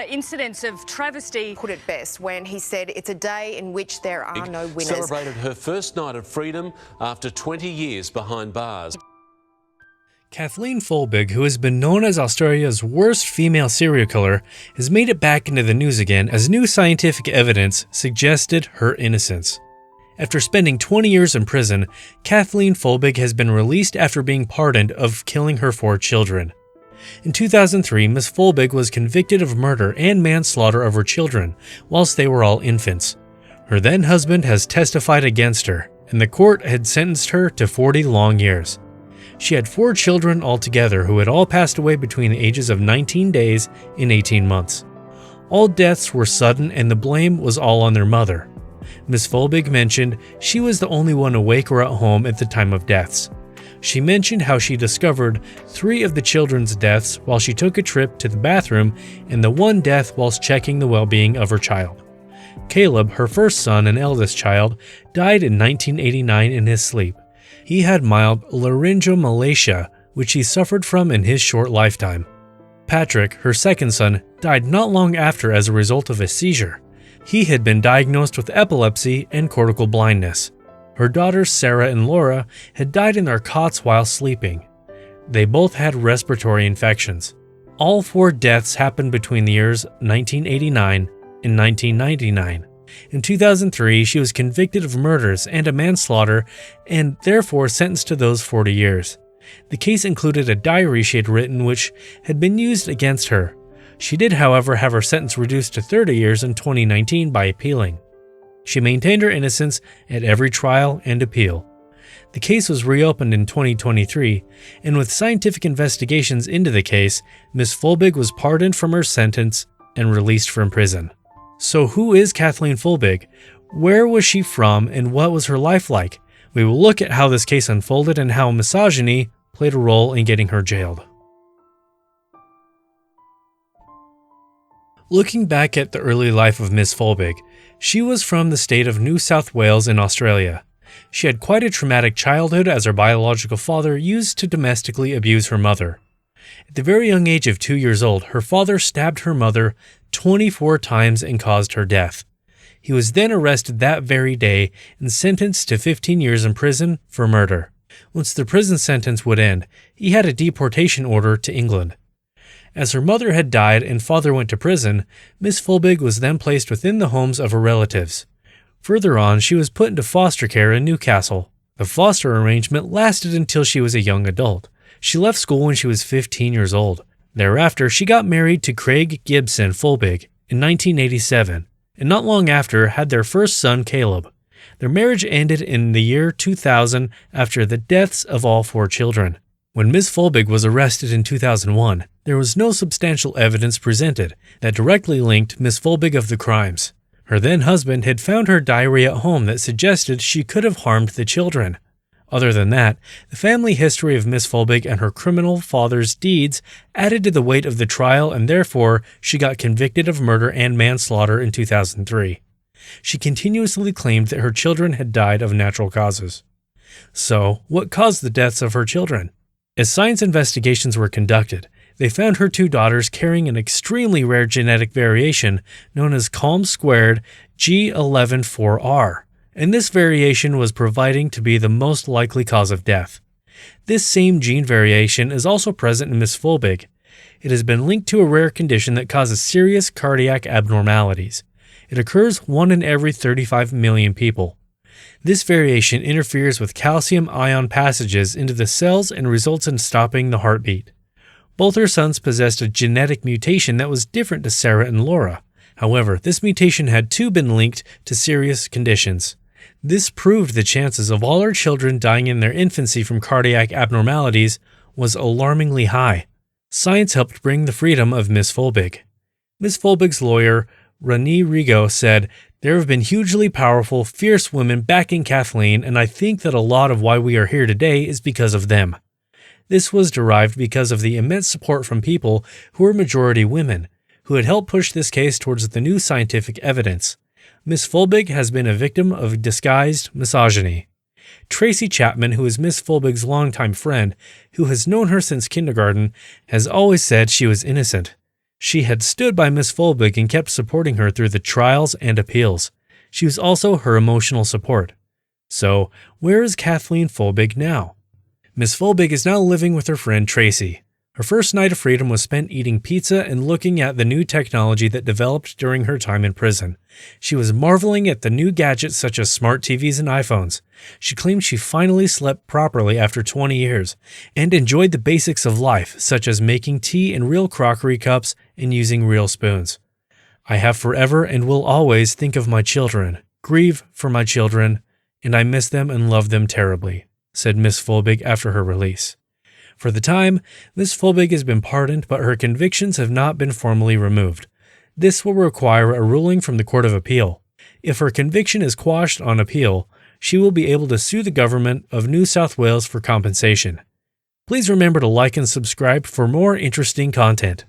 incidents of travesty. Put it best when he said it's a day in which there are no winners. Celebrated her first night of freedom after 20 years behind bars. Kathleen Folbigg, who has been known as Australia's worst female serial killer, has made it back into the news again as new scientific evidence suggested her innocence. After spending 20 years in prison, Kathleen Folbigg has been released after being pardoned of killing her 4 children. In 2003, Ms. Folbigg was convicted of murder and manslaughter of her children whilst they were all infants. Her then husband has testified against her, and the court had sentenced her to 40 long years. She had 4 children altogether who had all passed away between the ages of 19 days and 18 months. All deaths were sudden and the blame was all on their mother. Ms. Folbigg mentioned she was the only one awake or at home at the time of deaths. She mentioned how she discovered 3 of the children's deaths while she took a trip to the bathroom and the 1 death whilst checking the well-being of her child. Caleb, her first son and eldest child, died in 1989 in his sleep. He had mild laryngomalacia, which he suffered from in his short lifetime. Patrick, her second son, died not long after as a result of a seizure. He had been diagnosed with epilepsy and cortical blindness. Her daughters Sarah and Laura had died in their cots while sleeping. They both had respiratory infections. All 4 deaths happened between the years 1989 and 1999. In 2003, she was convicted of murders and a manslaughter and therefore sentenced to those 40 years. The case included a diary she had written which had been used against her. She did, however, have her sentence reduced to 30 years in 2019 by appealing. She maintained her innocence at every trial and appeal. The case was reopened in 2023, and with scientific investigations into the case, Ms. Folbigg was pardoned from her sentence and released from prison. So who is Kathleen Folbigg? Where was she from and what was her life like? We will look at how this case unfolded and how misogyny played a role in getting her jailed. Looking back at the early life of Ms. Folbigg, she was from the state of New South Wales in Australia. She had quite a traumatic childhood as her biological father used to domestically abuse her mother. At the very young age of 2 years old, her father stabbed her mother 24 times and caused her death. He was then arrested that very day and sentenced to 15 years in prison for murder. Once the prison sentence would end, he had a deportation order to England. As her mother had died and father went to prison, Ms. Folbigg was then placed within the homes of her relatives. Further on, she was put into foster care in Newcastle. The foster arrangement lasted until she was a young adult. She left school when she was 15 years old. Thereafter, she got married to Craig Gibson Folbigg in 1987, and not long after had their first son, Caleb. Their marriage ended in the year 2000 after the deaths of all 4 children. When Ms. Folbigg was arrested in 2001, there was no substantial evidence presented that directly linked Ms. Folbigg of the crimes. Her then husband had found her diary at home that suggested she could have harmed the children. Other than that, the family history of Ms. Folbigg and her criminal father's deeds added to the weight of the trial, and therefore she got convicted of murder and manslaughter in 2003. She continuously claimed that her children had died of natural causes. So, what caused the deaths of her children? As science investigations were conducted, they found her 2 daughters carrying an extremely rare genetic variation known as Calm-squared G11-4R. And this variation was proving to be the most likely cause of death. This same gene variation is also present in Ms. Folbigg. It has been linked to a rare condition that causes serious cardiac abnormalities. It occurs 1 in every 35 million people. This variation interferes with calcium ion passages into the cells and results in stopping the heartbeat. Both her sons possessed a genetic mutation that was different to Sarah and Laura. However, this mutation had too been linked to serious conditions. This proved the chances of all her children dying in their infancy from cardiac abnormalities was alarmingly high. Science helped bring the freedom of Ms. Folbigg. Ms. Folbigg's lawyer, Rani Rigo, said, "There have been hugely powerful, fierce women backing Kathleen, and I think that a lot of why we are here today is because of them." This was derived because of the immense support from people who were majority women, who had helped push this case towards the new scientific evidence. Ms. Folbigg has been a victim of disguised misogyny. Tracy Chapman, who is Ms. Folbigg's longtime friend, who has known her since kindergarten, has always said she was innocent. She had stood by Miss Folbigg and kept supporting her through the trials and appeals. She was also her emotional support. So, where is Kathleen Folbigg now? Miss Folbigg is now living with her friend Tracy. Her first night of freedom was spent eating pizza and looking at the new technology that developed during her time in prison. She was marveling at the new gadgets such as smart TVs and iPhones. She claimed she finally slept properly after 20 years and enjoyed the basics of life, such as making tea in real crockery cups and using real spoons. I have forever and will always think of my children, grieve for my children, and I miss them and love them terribly, said Miss Folbigg after her release. For the time, Miss Folbigg has been pardoned, but her convictions have not been formally removed. This will require a ruling from the Court of Appeal. If her conviction is quashed on appeal, she will be able to sue the government of New South Wales for compensation. Please remember to like and subscribe for more interesting content.